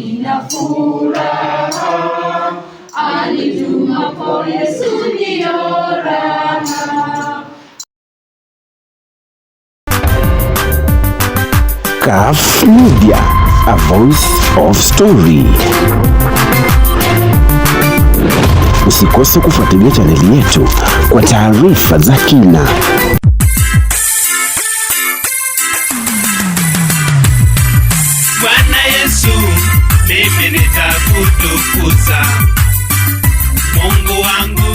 nina furaha, anitumapo Yesu ndiyo raha. CAF Media, a voice of story. Usikose kufuatilia chaneli yetu kwa taarifa za kina. Bwana Yesu, mimi nitakutukuza, Mungu wangu.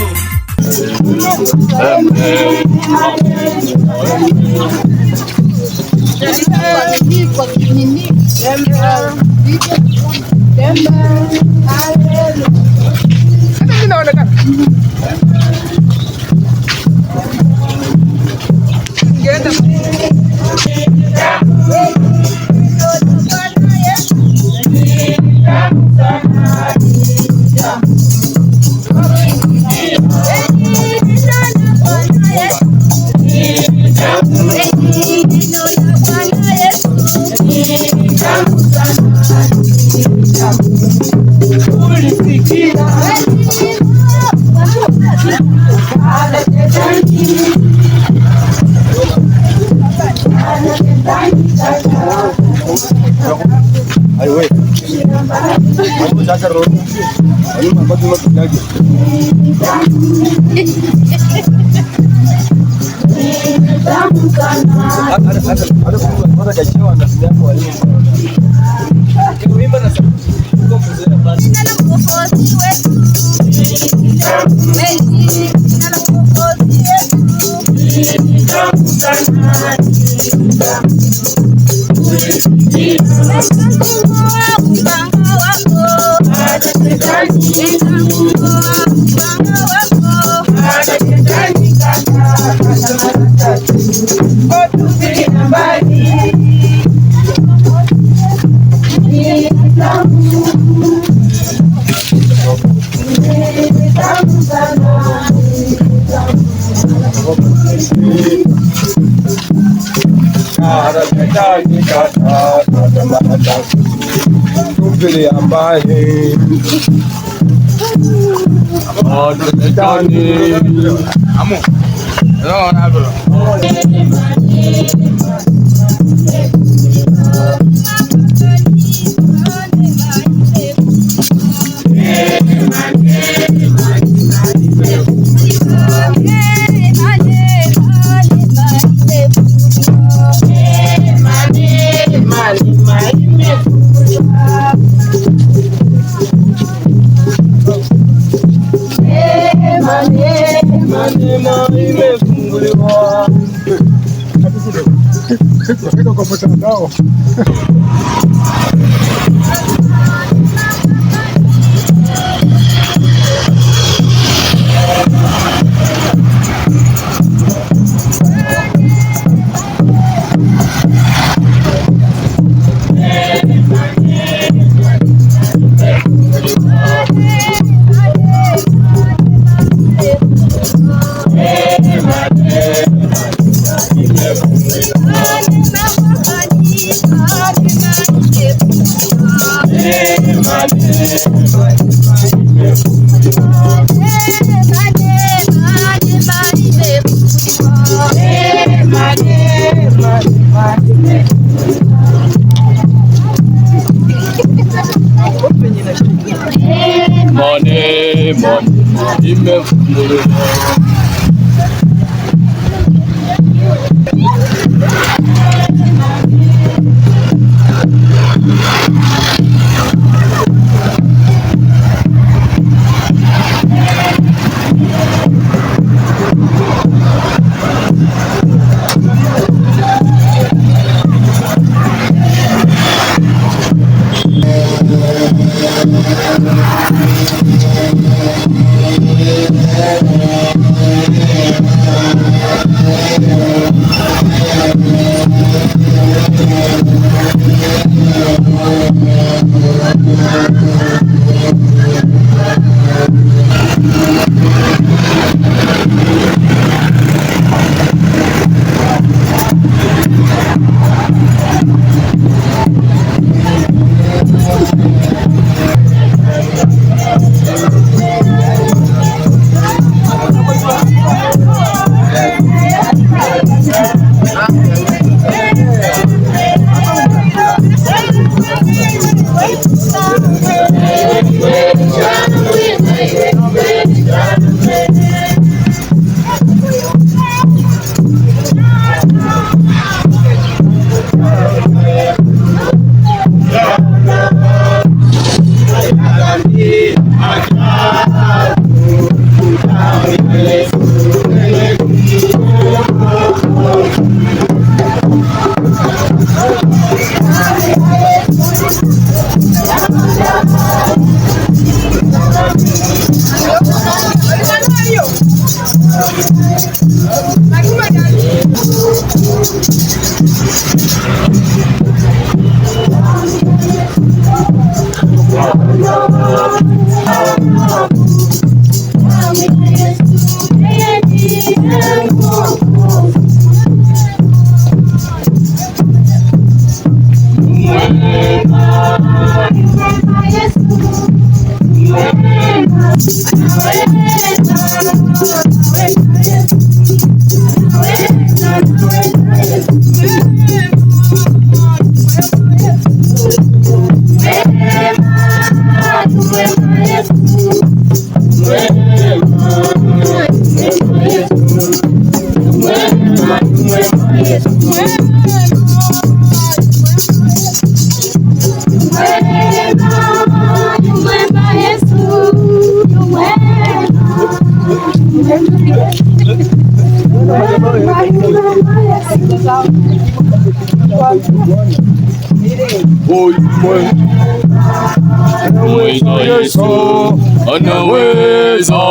Yesu anaweza,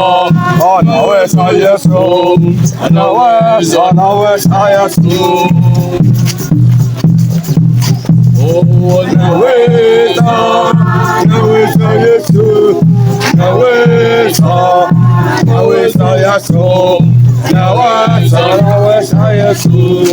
anaweza Yesu, anaweza, anaweza Yesu. Oh, anaweza, anaweza Yesu, anaweza, anaweza Yesu, anaweza, anaweza Yesu.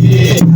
Yeah.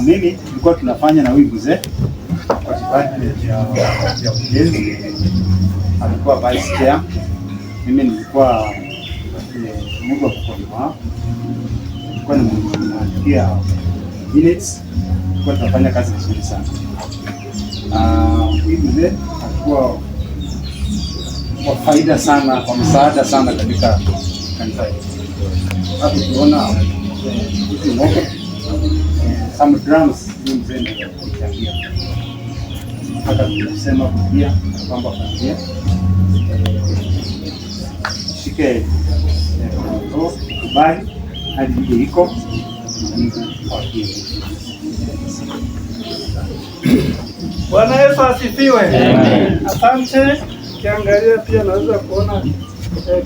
Mimi tulikuwa tunafanya na huyu mzee kwa department ya ujenzi, alikuwa vice chair, mimi nilikuwa mtu wa kukomaa, nilikuwa nimwandikia minutes, tulikuwa tunafanya kazi vizuri sana. Huyu mzee alikuwa kwa faida sana, kwa msaada sana katika kanisa hili. Hapo tunaona hizi ng'ombe some drums ni mzee ndio kuchangia. Hata tunasema pia kwamba familia shike kubali hadi ile iko kwa hiyo. Bwana Yesu asifiwe. Asante. Kiangalia pia naweza kuona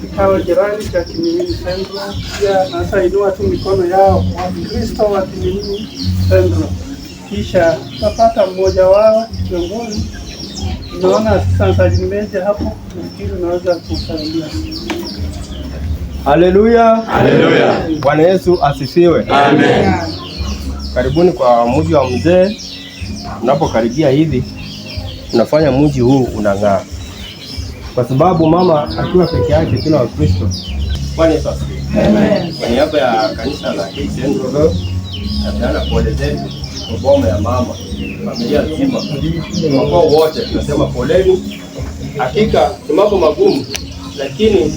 kikao jirani cha Kimilili Central. Pia nasa inua tu mikono yao Wakristo wa Kimilili Central, kisha tapata mmoja wao kiongozi. Naona sasa nimeje hapo, nafikiri naweza kusalimia. Haleluya, haleluya. Bwana Yesu asifiwe. Amen. Karibuni kwa mji wa mzee. Unapokaribia hivi unafanya mji huu unang'aa, kwa sababu mama akiwa peke yake tuna Wakristo. Bwana Yesu asifiwe. Amen. Kwa niaba ya kanisa la KCN Roho na pole zetu kwa boma ya mama, familia nzima, kwa wote tunasema poleni. Hakika ni mambo magumu, lakini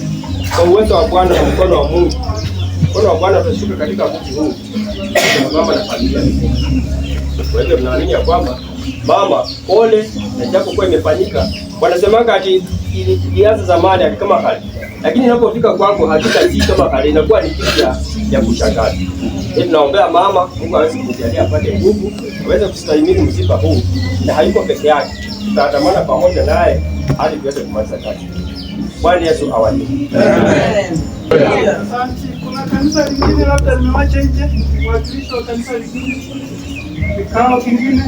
kwa uwezo wa Bwana na mkono wa Mungu, mkono wa Bwana utashuka katika mji huu kwa mama na familia. Kwa hivyo tunaamini ya kwamba mama, pole, na japo kwa imefanyika, wanasema ati ilianza zamani kama hali, lakini inapofika kwako hakika si kama hali, inakuwa ni kitu ya kushangaza. Tunaombea mama, Mungu aweze kumjalia apate nguvu, aweze kustahimili msiba huu, na hayuko peke yake, tutaandamana pamoja naye hadi tuweze kumaliza kazi. Bwana Yesu awalinde. Amen. Kuna kanisa lingine labda nimewacha nje, wakristo wa kanisa lingine, kikao kingine.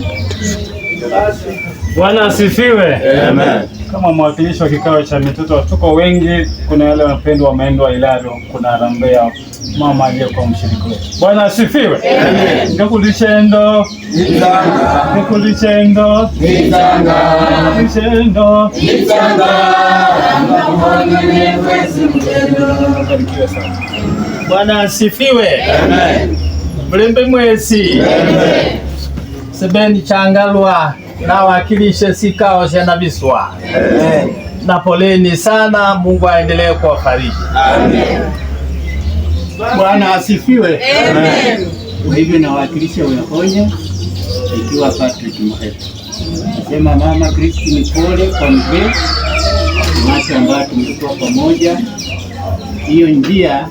Bwana asifiwe. Amen. Kama mwakilishi wa kikao cha mitoto, tuko wengi. Kuna wale wapendwa wameendwa Ilaro, kuna harambee mama aliyekuwa mshiriki wetu. Bwana asifiwe. Amen. Ngakulishendo nitanga, ngakulishendo nitanga, ngakulishendo nitanga, ngakulishendo nitanga. Barikiwe sana. Bwana asifiwe. Amen. Mlembe mwezi. Amen. Sebeni changalwa na wakilishe sikao cha biswa. Amen. Na poleni sana, Mungu aendelee kuwafariji. Amen. Bwana asifiwe. Amen. Kwa hivyo na wakilisha Uyakonya ikiwa Patrick Mheto. Nasema mama Kristi ni pole kwa mzee mwasi ambayo tumekuwa pamoja. Hiyo njia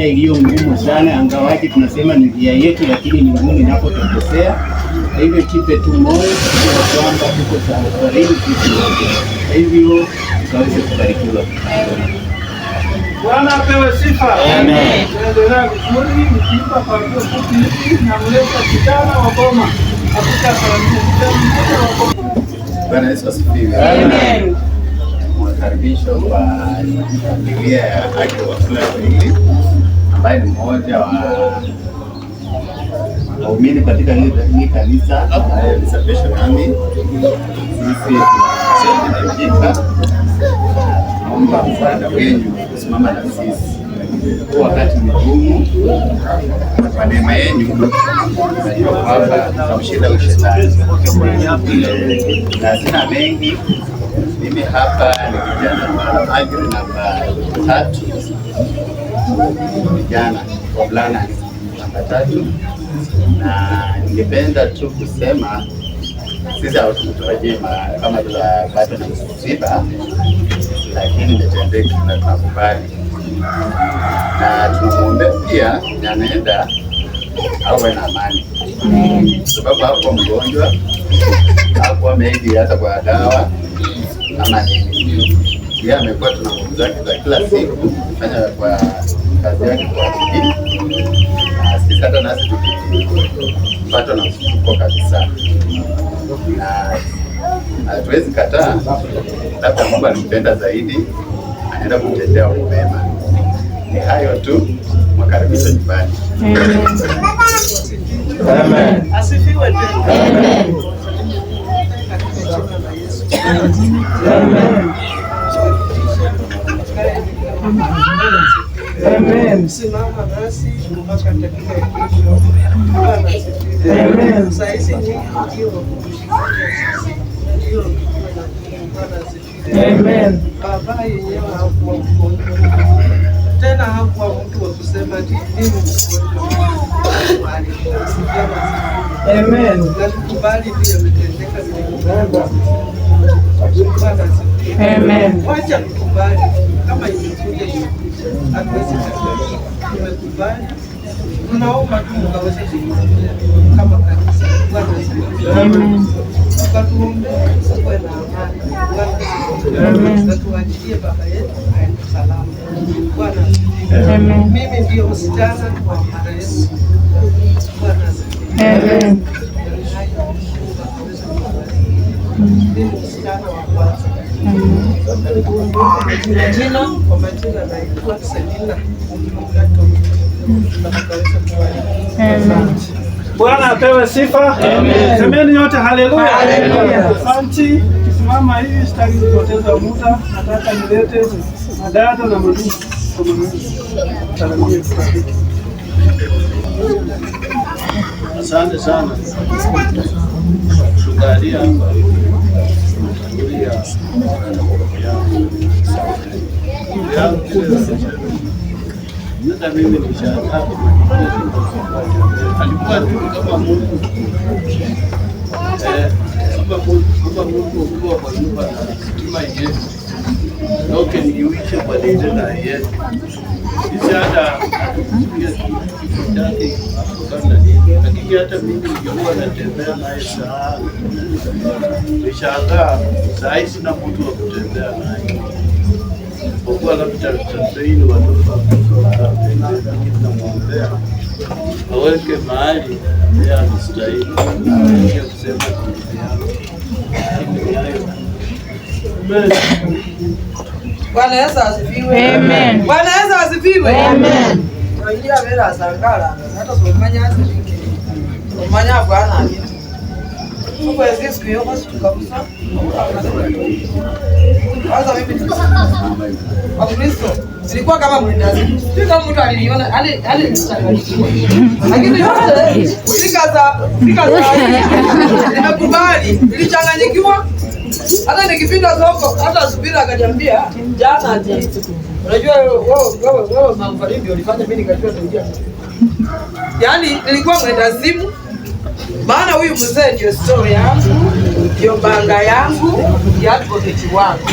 iliyo ngumu sana, angawaje tunasema ni njia yetu, lakini ni ngumu inapotokea. Kwa hivyo kipe tu moyo kwa kwamba tuko safarini sisi wote. Kwa hivyo tukaweze kubarikiwa. Bwana apewe sifa. Amen. Tunaendelea vizuri, mkiimba kwa hiyo fupi hivi na mleta kijana wa Boma. Hakika kijana wa Boma. Bwana Yesu asifiwe. Amen. Mwakaribisho kwa familia ya Haki wa Fulani ambaye ni mmoja wa waumini katika hili kanisa la Salvation Army. Sisi tunasaidia naomba msaada wenu kusimama na sisi kwa wakati mgumu. Kwa neema yenu najua kwamba tutamshinda ushetani, na sina mengi. Mimi hapa ni kijana wa Magri namba 3, vijana wavulana namba 3, na ningependa tu kusema sisi hatutarajii kama tutapata na msiba, lakini imetendeka na tunakubali, na tunamwombea pia anaenda awe na amani, sababu hapo mgonjwa hapo ameidi hata kwa dawa ama nini. Yeye amekuwa tunamwomba za kila siku kufanya kwa kazi yake kwa bidii, na sisi hata nasi tukipata na mshtuko kabisa, na hatuwezi kataa, labda Mungu anampenda zaidi, anaenda kumtendea mema. Ni hayo tu, mwakaribisha nyumbani. Amen. Asifiwe tena. Amen. Amen. Simama nasi mpaka dakika ya mwisho. Amen. Sasa Amen. Baba yenyewe hakuwa mgonjwa tena, hakuwa mtu wa kusema nini. Amen. Na tukubali pia vitendeka vile. Amen. Wacha tukubali kama imekuja hatuwezi kataa. Tumekubali. Tunaomba tu mkaweze kujifunza kama kanisa. Amen. Tukatuombe kwa na amani. Amen. tumwachilie baba yetu aende salama. Bwana asifiwe. Mimi ndio msichana wa marehemu. Bwana asifiwe. Mimi msichana wa kwanza. Jina kwa majina naitwa Selina Mgato. Bwana apewe sifa. Semeni nyote haleluya. Asante. Kisimama hivi sitaki kupoteza muda. Nataka nilete madada na madugu. Asante sana. Shukrani hata mimi nishangaa. Alikuwa tu kama Mungu. Kama Mungu kwa kwa nyumba na stima yetu. Ndoke niuishe kwa dede na yetu. Sisi hata lakini hata mimi ningekuwa natembea naye sana. Nishangaa saa hii sina mtu wa kutembea naye. Kwa kuwa labda tutasaini watoto tunamwombea aweke mahali yeye anastahili kusema Bwana Yesu asifiwe. Amen. Bwana Yesu asifiwe. Amen. Ndio vera sangala hata somanya asifike. Somanya Bwana aliye. Kwa hiyo siku hiyo basi tukabisa. Kwanza mimi kwa Kristo nilikuwa kama mwendazi. Sio kama mtu aliniona, nilichanganyikiwa. Lakini yote fika nimekubali, nilichanganyikiwa. Hata nikipita soko, hata subira akaniambia jana ati unajua wewe mamfari ndio ulifanya mimi nikajua ndio. Yaani nilikuwa mwendazimu. Maana huyu mzee ndio story yangu, ndio banga yangu, ndio advocate wangu.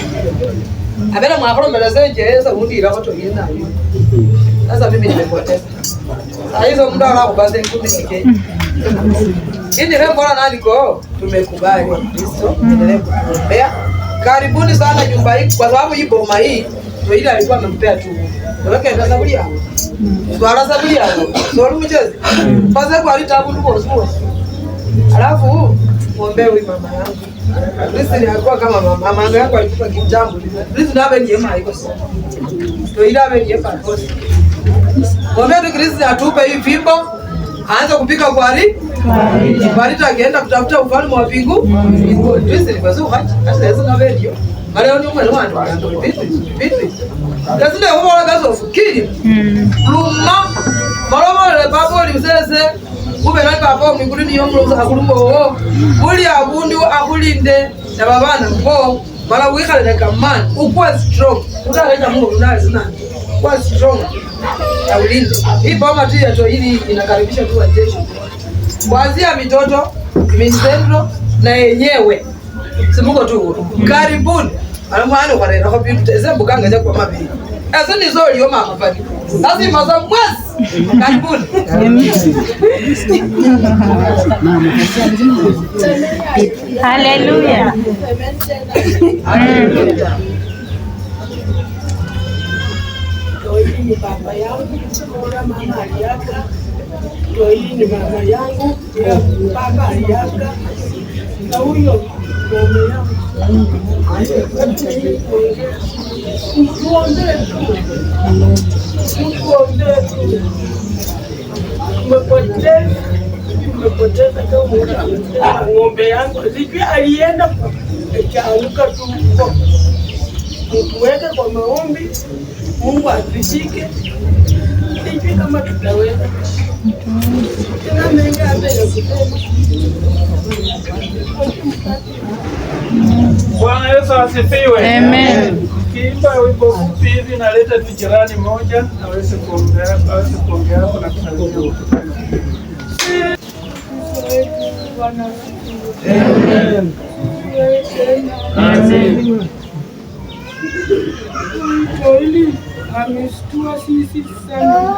Abela mwakoro mbelezenje eza undira watu yenda hiyo. Sasa mimi nimepoteza. Hizo muda wala kubaze ngumi nike. Ini leo bora nani ko tumekubali kwa Kristo, endelee kuombea. Karibuni sana nyumba hii kwa sababu hii boma hii ndio ile alikuwa amempea tu. Ndio saburi yako. Swala saburi yako. Swali mcheze. Pasa kwa litabu ndio sio. Alafu muombe huyu mama yangu. Kristo ni alikuwa kama mama yangu alikuwa kitambo. Kristo nabe ndiye mama iko sawa. Ndio ile abe ndiye pamoja. Muombe tu Kristo atupe hii fimbo. Aanze kupika kwari. Kwari takienda kutafuta ufalme wa mbingu. Kristo ni bazu hata lazima nabe ndio. Maleo ni mwana wangu. Vipi? Lazima yeye wala gazo fikiri. Luma. Malomo le babo limsese. Ube nani babo mbinguni ni yomlo akulumbo. Uli abundu akulinde na babana mko. Mara wikale na kamani. Ukwa strong. Utaenda Mungu unaye sana. Kwa strong. Ya ulinde. Hii boma tu ya hili inakaribisha tu wajeshi. Kuanzia mitoto, Minisendro na yenyewe. Simuko tu. Karibuni. Alamwana kwa neno kwa bitu teze bukanga ja kwa mabili. Ese ni zori yo mama fadi. Sasa maza mwezi. Karibuni. Haleluya. Hii ni baba yangu, mama aliaka. Hii ni mama yangu, baba aliaka. Na huyo mama yangu. Umepoteza kama ng'ombe yangu. Sijui alienda akaanguka tu. Tuweke kwa maombi, Mungu atujike. Sijui kama tutaweza. Tena mengi mbele kusema. Bwana Yesu asifiwe. Amen. Kiimba wimbo fupi hivi naleta tu jirani moja aweze kuongea hapo na kusalimia. Amen. Amen. Kweli ameshtua sisi sana.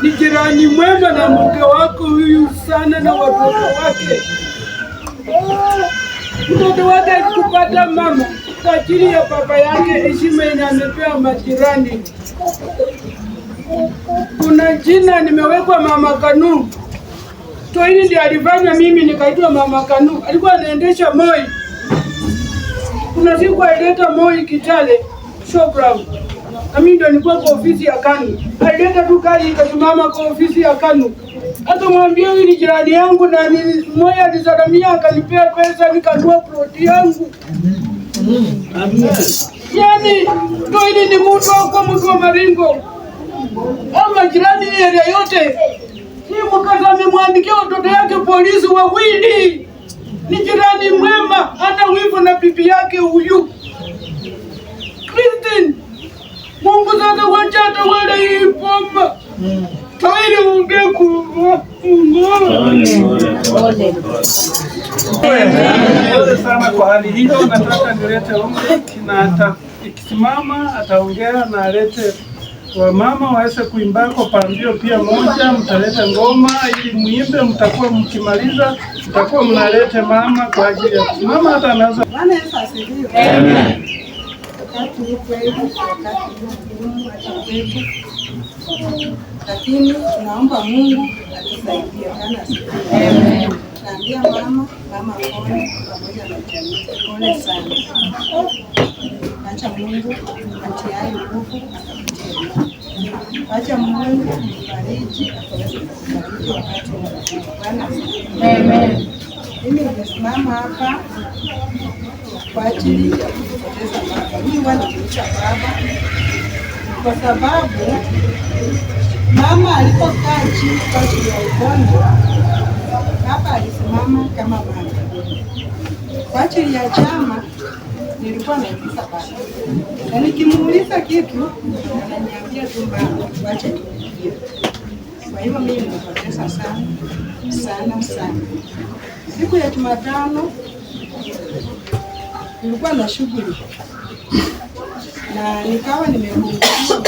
Ni jirani mwema na mke wako huyu sana na watoto wake. Mtoto wake akipata mama kwa ajili ya baba yake, heshima yenye amepewa majirani. Kuna jina nimewekwa Mama Kanu. To hili ndiye alifanya mimi nikaitwa Mama Kanu. Alikuwa anaendesha Moi. Kuna siku alileta Moi Kitale showground. Na mimi ndo nilikuwa kwa ofisi ya Kanu. Alileta tu gari ikasimama kwa ofisi ya Kanu. Akamwambia huyu ni jirani yangu na Moi alisalamia akanipea pesa nikanunua ploti yangu. Yani to hili ni mtu wa Maringo. Ama jirani area yote. Ni mkaza amemwandikia watoto yake polisi wawili. Ni jirani mwema, hata wivu na bibi yake huyu. Christine, Mungu sasa wachata wale hii pomba. Tawili ungeku. Pole sana kwa hali hiyo. Nataka nilete ombi na ikisimama ataongea na alete wamama waweze kuimbako pambio pia moja, mtaleta ngoma ili muimbe, mtakuwa mkimaliza, mtakuwa mnalete mama kwa ajili ya mama hata anaweza. Bwana Yesu asifiwe. Amen. Wakati uko hivi, wakati ngumu atakuwepo. Lakini tunaomba Mungu atusaidie. Bwana asifiwe. Amen. Naambia mama pole pamoja na jamii. Pole sana. Acha Mungu atiaye nguvu. Acha Mungu fariji akaweze kufariji wakati wa Bwana. Amen. Mimi nimesimama hapa kwa ajili ya kupoteza baba. Mimi wanamuita baba kwa sababu mama alipokaa chini kwa ajili ya ugonjwa, baba alisimama kama mama. Kwa ajili ya chama nilikuwa naikisa baba. Na nikimuuliza kitu, ananiambia tu mama, wacha nifikirie. Kwa hivyo mimi nimepoteza sana. Siku ya Jumatano nilikuwa na shughuli na nikawa nimeruhusiwa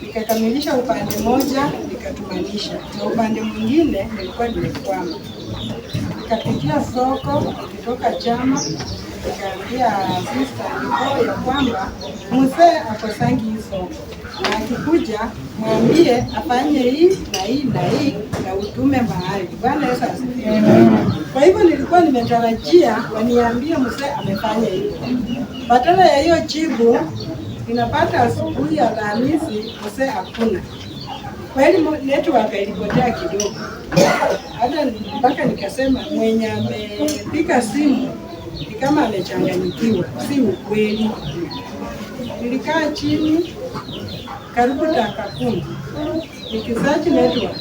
nikakamilisha upande moja nikatumanisha, na upande mwingine nilikuwa nimekwama. Nikapitia soko, nikitoka chama nikaambia sister niko ya kwamba mzee akosangi hii soko, na akikuja mwambie afanye hii na hii na hii na utume mahali. Bwana Yesu asifiwe. Kwa hivyo nilikuwa nimetarajia waniambie mzee amefanya hivyo. Badala ya hiyo jibu ninapata asubuhi ya Alhamisi mzee hakuna. Kwa hiyo network ilipotea kidogo. Hata mpaka nikasema mwenye amepiga simu ni kama amechanganyikiwa, si ukweli. Nilikaa chini karibu dakika 10 nikisearch network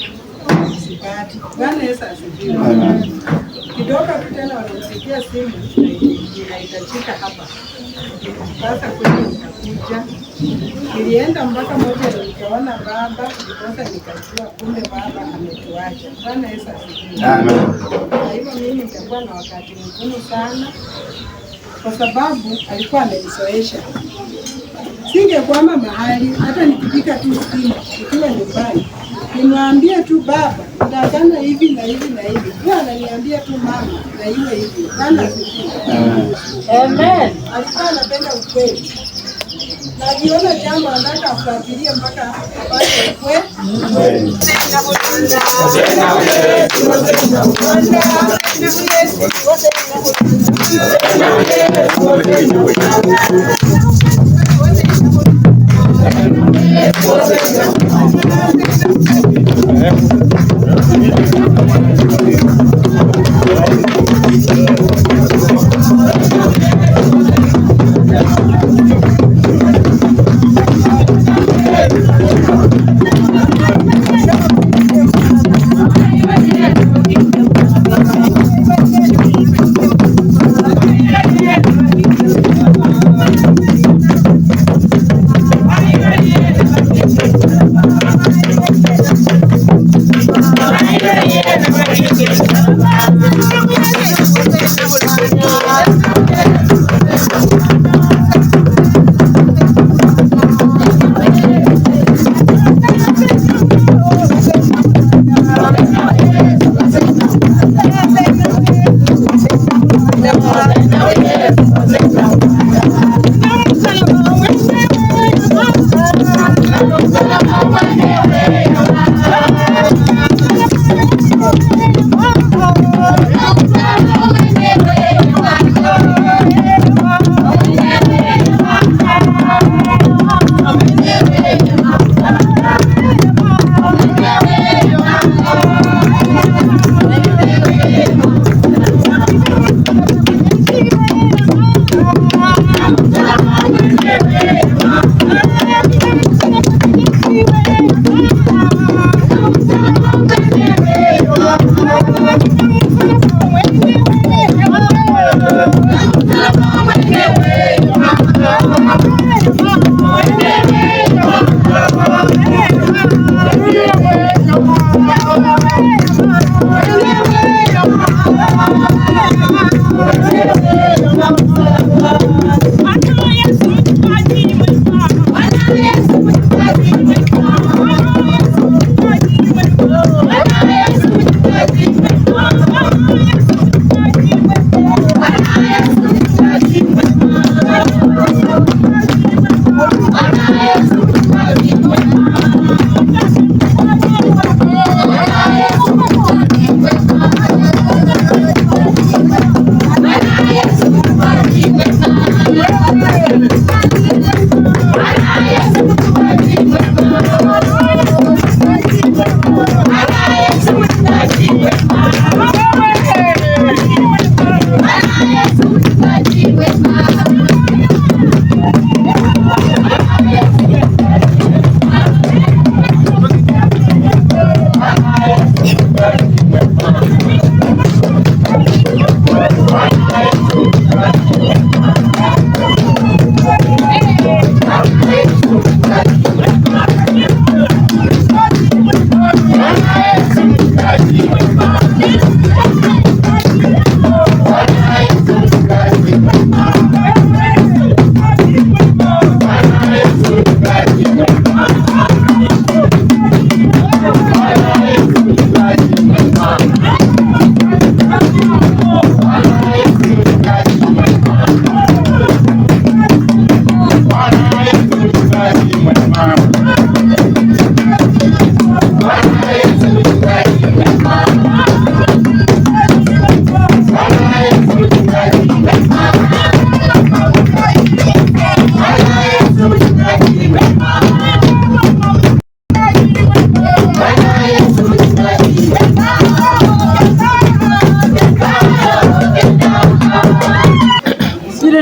sipati. Bwana Yesu asifiwe. Kidogo tena wanampigia simu inahitajika hapa. Sasa kweli nikakuja. Nilienda mpaka moja nikaona baba, ndipo nikajua kumbe baba ametuacha. Bwana Yesu asifiwe. Amen. Kwa hivyo mimi nitakuwa na wakati mgumu sana kwa sababu alikuwa amenizoesha. Singekwama mahali hata nikipika tu simu nikiwa nyumbani. Nimwambie tu baba, ndakana hivi na hivi na hivi. Kwa ananiambia tu mama na iwe hivi. Bwana asifiwe. Amen. Alikuwa anapenda ukweli. Najiona jambo anataka afuatilie mpaka apate ukweli.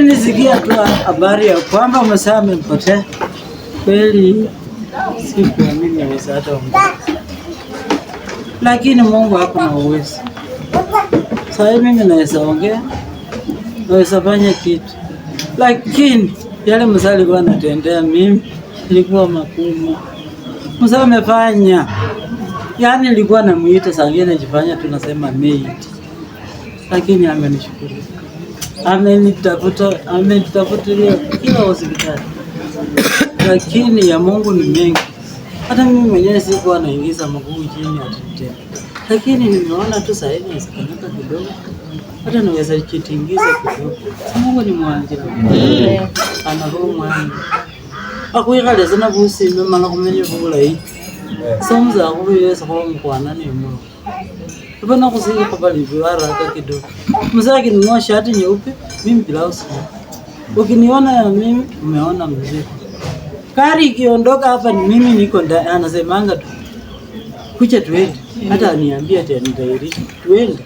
Nisikia tu habari ya kwamba Msaa amepotea. Kweli sikuamini msaada wa Mungu, lakini Mungu hakuna uwezo. Sasa mimi naweza ongea, naweza fanya kitu, lakini yale Msaa alikuwa anatendea mimi ilikuwa makubwa. Msaa amefanya, yani nilikuwa namuita saa ingine najifanya tunasema maid, lakini amenishukuru. Amenitafutilia kila hospitali, lakini ya Mungu ni mengi. Hata mimi mwenyewe sikuwa naingiza mguu chini atitenda, lakini nimeona tu sasa hivi nasikanyika kidogo, hata naweza kutingiza kidogo. Mungu ni mwanje, ana roho mwanje akuikale sana busi mala kumenye bulayi somza kubiyesa kwa mkwana ni mmo bana kusiki kwa bali haraka kidogo. Mzee akinunua shati nyeupe, mimi blouse. Ukiniona mimi umeona mzee. Kari ikiondoka hapa ni mimi niko ndani, anasemanga tu kucha tuende, hata aniambia tena nitairi tuende.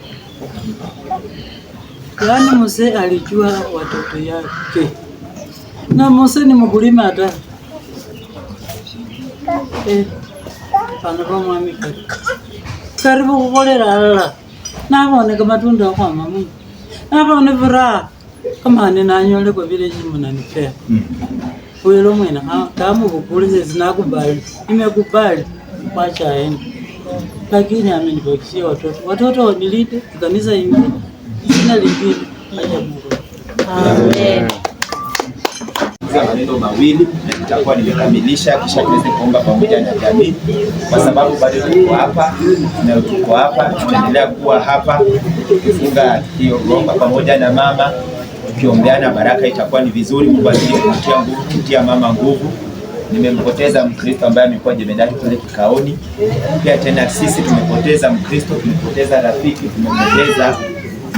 Yaani mzee alijua watoto yake, na mzee ni mkulima hata anakuwa mwami karibu kukolera alala naboneka matunda kwa mama nabone furaha kama ninanyole kwa vile jimu nanipea welo mwena kama kukulize zinakubali nimekubali wacha aende, lakini amenibakishia watoto nilinde kanisa hili sina lingine. Amen. Maneno mawili na nitakuwa nimekamilisha, kisha tuweze kuomba pamoja na jamii, kwa sababu bado tuko hapa na tuko hapa, tunaendelea kuwa hapa tukifunga hiyo gomba pamoja na mama, tukiombeana baraka. Itakuwa ni vizuri. Mungu azidi kutia nguvu, kutia mama nguvu. Nimempoteza Mkristo ambaye amekuwa jemedari kule Kikaoni. Pia tena sisi tumepoteza Mkristo, tumepoteza rafiki, tumepoteza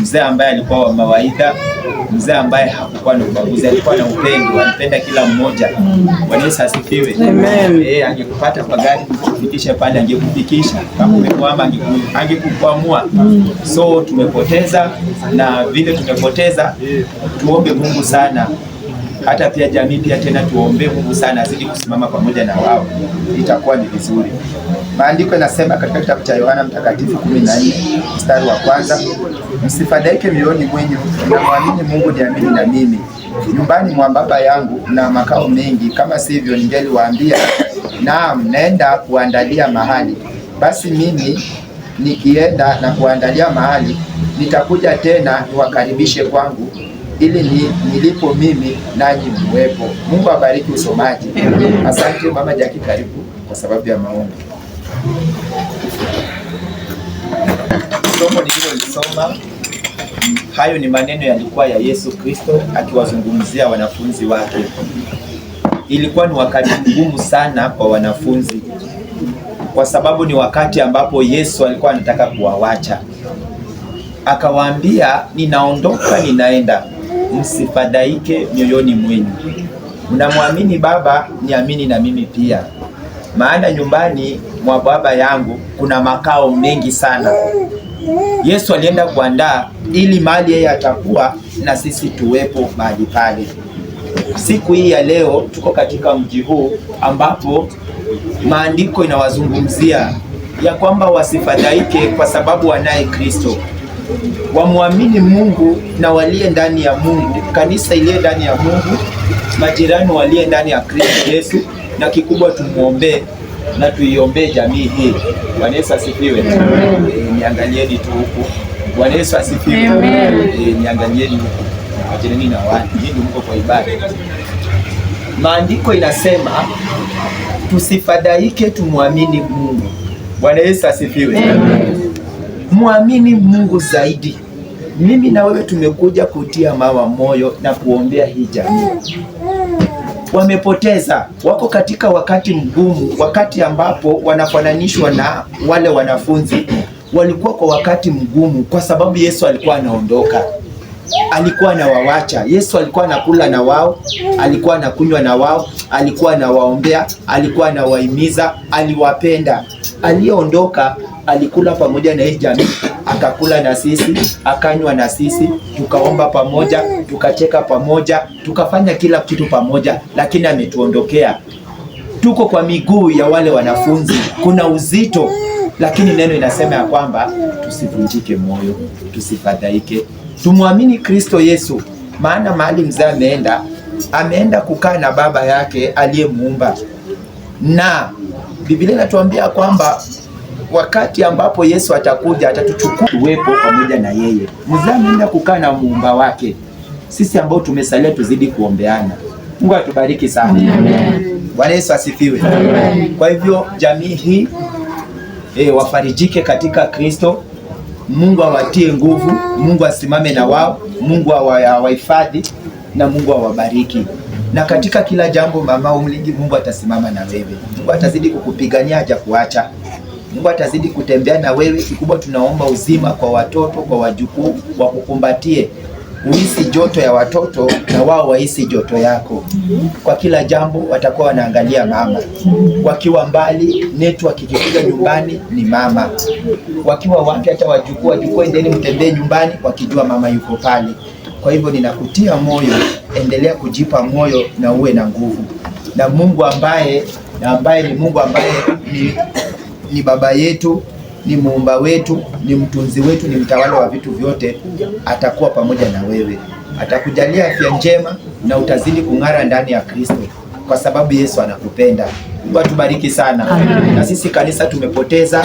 mzee ambaye alikuwa wa mawaidha, mzee ambaye hakukuwa na ubaguzi, alikuwa na upendo, alipenda kila mmoja. Bwana Yesu asifiwe. Amen. Angekupata kwa gari kufikisha pale, angekufikisha. Kama umekwama angekukwamua. So tumepoteza, na vile tumepoteza, tuombe Mungu sana. Hata pia jamii pia tena tuombe Mungu sana azidi kusimama pamoja na wao. Itakuwa ni vizuri. Maandiko yanasema katika kitabu cha Yohana Mtakatifu 14 mstari wa kwanza, msifadhaike mioyoni mwenu, mnamwamini Mungu, niamini na mimi. Nyumbani mwa Baba yangu na makao mengi, kama sivyo ningeliwaambia. Naam, naenda kuandalia mahali. Basi mimi nikienda na kuandalia mahali, nitakuja tena niwakaribishe kwangu, ili nilipo mimi nanyi mwepo. Mungu abariki usomaji. Asante Mama Jackie, karibu kwa sababu ya maombi. Somo nililolisoma, hayo ni maneno yalikuwa ya Yesu Kristo akiwazungumzia wanafunzi wake. Ilikuwa ni wakati mgumu sana kwa wanafunzi, kwa sababu ni wakati ambapo Yesu alikuwa anataka kuwawacha. Akawaambia, ninaondoka, ninaenda, msifadhaike mioyoni mwenu. Mnamwamini Baba, niamini na mimi pia. Maana nyumbani mwa Baba yangu kuna makao mengi sana. Yesu alienda kuandaa ili mahali yeye atakuwa na sisi tuwepo mahali pale. Siku hii ya leo tuko katika mji huu ambapo maandiko inawazungumzia ya kwamba wasifadhaike kwa sababu wanaye Kristo. Wamwamini Mungu na walie ndani ya Mungu, kanisa iliye ndani ya Mungu, majirani walie ndani ya Kristo Yesu, na kikubwa tumuombee na tuiombee jamii hii. Bwana Yesu asifiwe. Niangalieni tu huku. Bwana Yesu asifiwe. Niangalieni huku. Majirani na watu, ndio mko kwa ibada. Maandiko inasema tusifadhaike, tumwamini Mungu. Bwana Yesu asifiwe. Muamini Mungu zaidi. Mimi na wewe tumekuja kutia mama moyo na kuombea hii jamii. Wamepoteza, wako katika wakati mgumu, wakati ambapo wanafananishwa na wale wanafunzi. Walikuwa kwa wakati mgumu kwa sababu Yesu alikuwa anaondoka. Alikuwa anawawacha. Yesu alikuwa anakula na wao, alikuwa anakunywa na wao, alikuwa anawaombea, alikuwa anawahimiza, aliwapenda. Aliyeondoka alikula pamoja na hii jamii, akakula na sisi, akanywa na sisi, tukaomba pamoja, tukacheka pamoja, tukafanya kila kitu pamoja, lakini ametuondokea. Tuko kwa miguu ya wale wanafunzi. Kuna uzito, lakini neno inasema ya kwamba tusivunjike moyo, tusifadhaike. Tumwamini Kristo Yesu, maana mahali mzee ameenda kukaa na Baba yake aliyemuumba. Na Biblia inatuambia kwamba wakati ambapo Yesu atakuja, atatuchukua tuwepo pamoja na yeye. Mzee ameenda kukaa na muumba wake. Sisi ambao tumesalia tuzidi kuombeana. Mungu atubariki sana. Amen. Bwana Yesu asifiwe. Amen. Kwa hivyo jamii hii wafarijike katika Kristo. Mungu awatie nguvu, Mungu asimame na wao, Mungu awahifadhi na Mungu awabariki. Na katika kila jambo mama umlingi, Mungu atasimama na wewe. Mungu atazidi kukupigania, hajakuacha. Mungu atazidi kutembea na wewe. Kikubwa tunaomba uzima kwa watoto, kwa wajukuu, wakukumbatie. Uhisi joto ya watoto na wao wahisi joto yako. Kwa kila jambo watakuwa wanaangalia mama. Wakiwa mbali, network ikikuja nyumbani ni mama. Wakiwa wapi, hata wajukuu endeni mtembee nyumbani wakijua mama yuko pale. Kwa hivyo ninakutia moyo, endelea kujipa moyo na uwe na nguvu. Na Mungu ambaye ni Mungu ambaye ni baba yetu, ni muumba wetu, ni mtunzi wetu, ni mtawala wa vitu vyote, atakuwa pamoja na wewe. Atakujalia afya njema na utazidi kung'ara ndani ya Kristo kwa sababu Yesu anakupenda. Mungu atubariki sana. Amen. Na sisi kanisa tumepoteza,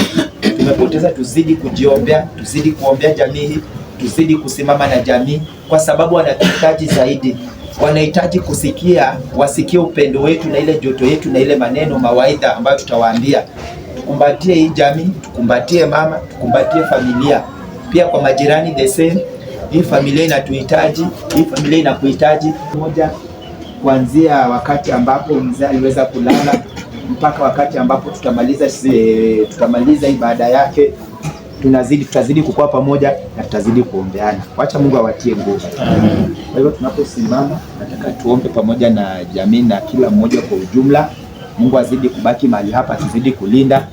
tuzidi kujiombea, tuzidi kuombea jamii, tuzidi kusimama na jamii kwa sababu wanahitaji zaidi. Wanahitaji wasikie upendo wetu na ile joto yetu na ile maneno mawaidha ambayo tutawaambia. Tukumbatie hii jamii, tukumbatie mama, tukumbatie familia. Pia kwa majirani the same. Hii familia inatuhitaji, hii familia inakuhitaji. Moja, kuanzia wakati ambapo mzee aliweza kulala mpaka wakati ambapo tutamaliza ibada yake, tutazidi kukua pamoja na tutazidi kuombeana. Wacha Mungu awatie nguvu. Kwa hivyo tunaposimama, nataka tuombe pamoja na jamii na kila mmoja kwa ujumla. Mungu azidi kubaki mahali hapa, tuzidi kulinda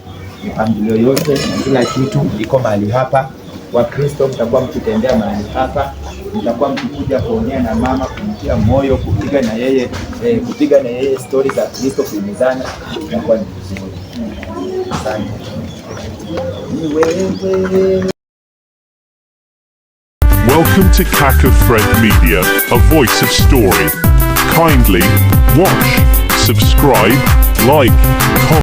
mipangilio yote na kila kitu iko mahali hapa. Wakristo mtakuwa mkitembea mahali hapa, mtakuwa mkikuja kuongea na mama, kumtia moyo, kupiga na yeye stories za Kristo, kuhimizana, na kwa Asante. Ni wewe. Welcome to Kaka Fred Media, a voice of story. Kindly watch, subscribe, like, comment.